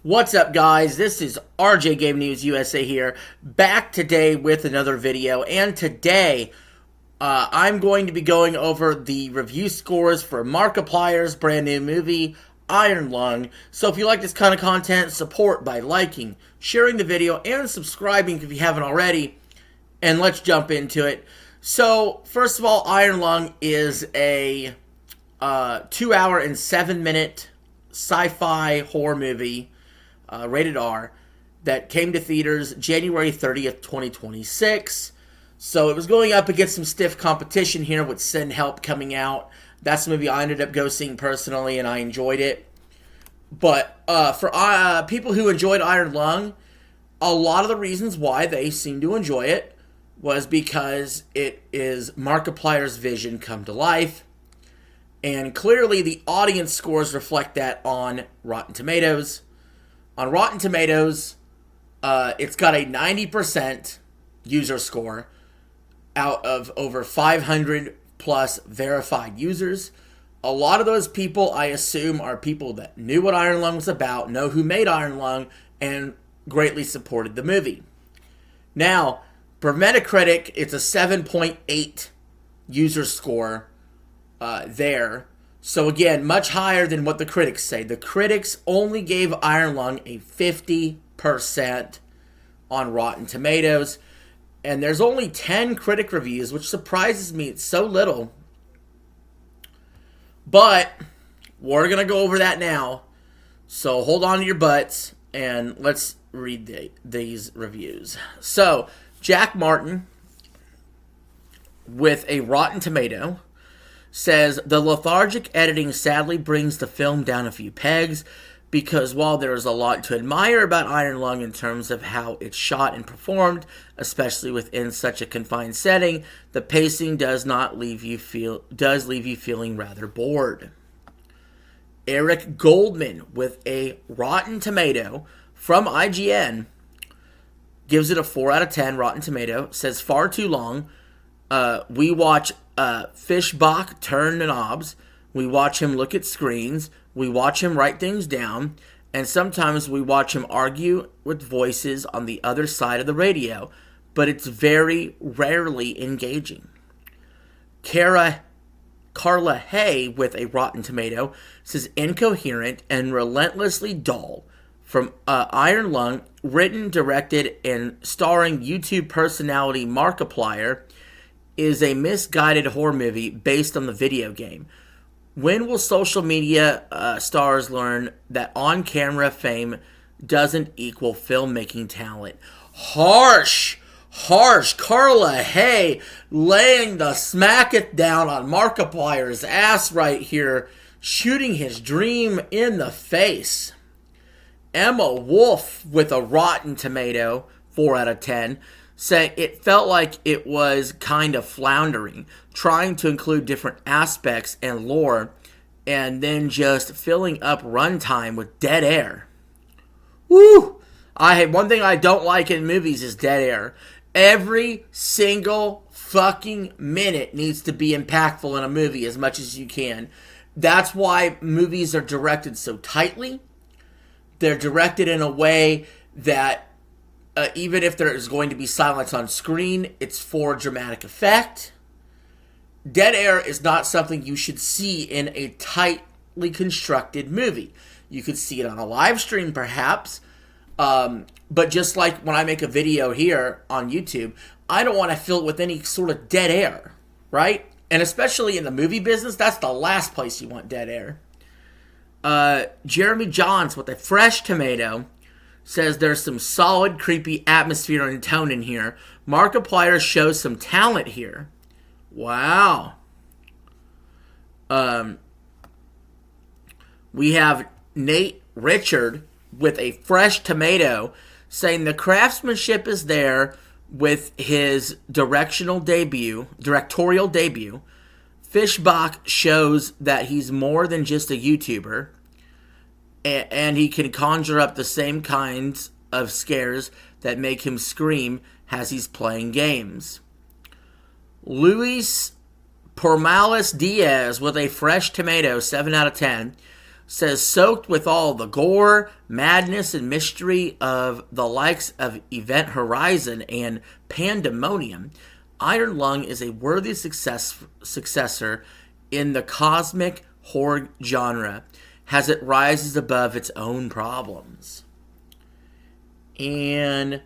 What's up, guys? This is RJ Game News USA here, back today with another video. And today, I'm going to be going over the review scores for Markiplier's brand new movie, Iron Lung. So if you like this kind of content, support by liking, sharing the video, and subscribing if you haven't already. And let's jump into it. So, first of all, Iron Lung is a 2 hour and 7 minute sci-fi horror movie, rated R, that came to theaters January 30th, 2026. So it was going up against some stiff competition here with Send Help coming out. That's the movie I ended up seeing personally, and I enjoyed it. But for people who enjoyed Iron Lung, a lot of the reasons why they seem to enjoy it was because it is Markiplier's vision come to life. And clearly the audience scores reflect that on Rotten Tomatoes. On Rotten Tomatoes, it's got a 90% user score out of over 500 plus verified users. A lot of those people, I assume, are people that knew what Iron Lung was about, know who made Iron Lung, and greatly supported the movie. Now, for Metacritic, it's a 7.8 user score there. So again, much higher than what the critics say. The critics only gave Iron Lung a 50% on Rotten Tomatoes. And there's only 10 critic reviews, which surprises me. It's so little. But we're going to go over that now. So hold on to your butts and let's read these reviews. So, Jack Martin, with a Rotten Tomato, says, the lethargic editing sadly brings the film down a few pegs because while there is a lot to admire about Iron Lung in terms of how it's shot and performed, especially within such a confined setting, the pacing does leave you feeling rather bored. Eric Goldman, with a Rotten Tomato from IGN, gives it a 4 out of 10 Rotten Tomato, says far too long. We watch Fishbach turn knobs. We watch him look at screens. We watch him write things down. And sometimes we watch him argue with voices on the other side of the radio. But it's very rarely engaging. Carla Hay, with a Rotten Tomato, says incoherent and relentlessly dull. From Iron Lung, written, directed, and starring YouTube personality Markiplier, is a misguided horror movie based on the video game. When will social media stars learn that on-camera fame doesn't equal filmmaking talent? Harsh! Carla Hay laying the smack it down on Markiplier's ass right here, shooting his dream in the face. Emma Wolf, with a Rotten Tomato, 4 out of 10, saying it felt like it was kind of floundering, trying to include different aspects and lore, and then just filling up runtime with dead air. Woo! One thing I don't like in movies is dead air. Every single fucking minute needs to be impactful in a movie as much as you can. That's why movies are directed so tightly. They're directed in a way that even if there is going to be silence on screen, it's for dramatic effect. Dead air is not something you should see in a tightly constructed movie. You could see it on a live stream, perhaps. But just like when I make a video here on YouTube, I don't want to fill it with any sort of dead air, right? And especially in the movie business, that's the last place you want dead air. Jeremy Johns, with a fresh tomato, says there's some solid, creepy atmosphere and tone in here. Markiplier shows some talent here. Wow. We have Nate Richard, with a fresh tomato, saying the craftsmanship is there with his directorial debut. Fishbach shows that he's more than just a YouTuber, and he can conjure up the same kinds of scares that make him scream as he's playing games. Luis Pormales Diaz, with a fresh tomato, 7 out of 10, says, soaked with all the gore, madness, and mystery of the likes of Event Horizon and Pandemonium, Iron Lung is a worthy successor in the cosmic horror genre as it rises above its own problems. And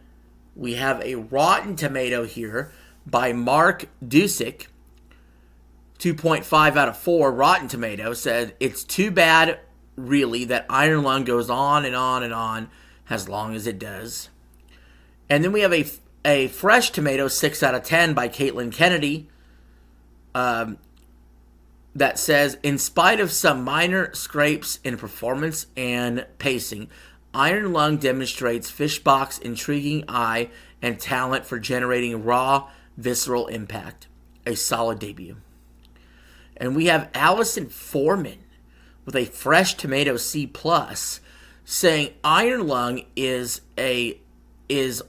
we have a Rotten Tomato here by Mark Dusick. 2.5 out of 4. Rotten Tomato said, it's too bad, really, that Iron Lung goes on and on and on as long as it does. And then we have a Fresh Tomato 6 out of 10 by Caitlin Kennedy that says, in spite of some minor scrapes in performance and pacing, Iron Lung demonstrates Fishbach's intriguing eye and talent for generating raw, visceral impact. A solid debut. And we have Allison Foreman with a Fresh Tomato C+, saying Iron Lung is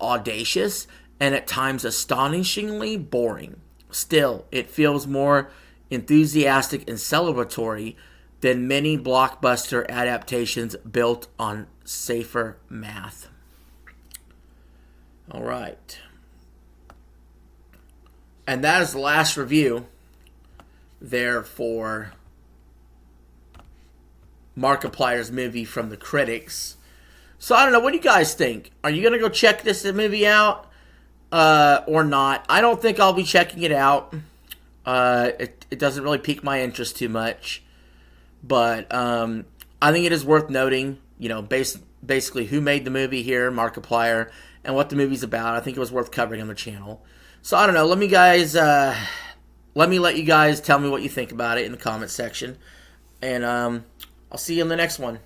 audacious and at times astonishingly boring. Still, it feels more enthusiastic and celebratory than many blockbuster adaptations built on safer math. All right. And that is the last review there for Markiplier's movie from the critics. So I don't know, what do you guys think? Are you going to go check this movie out or not? I don't think I'll be checking it out. It doesn't really pique my interest too much. But I think it is worth noting, you know, basically who made the movie here, Markiplier, and what the movie's about. I think it was worth covering on the channel. So I don't know, let me let you guys tell me what you think about it in the comment section. And I'll see you in the next one.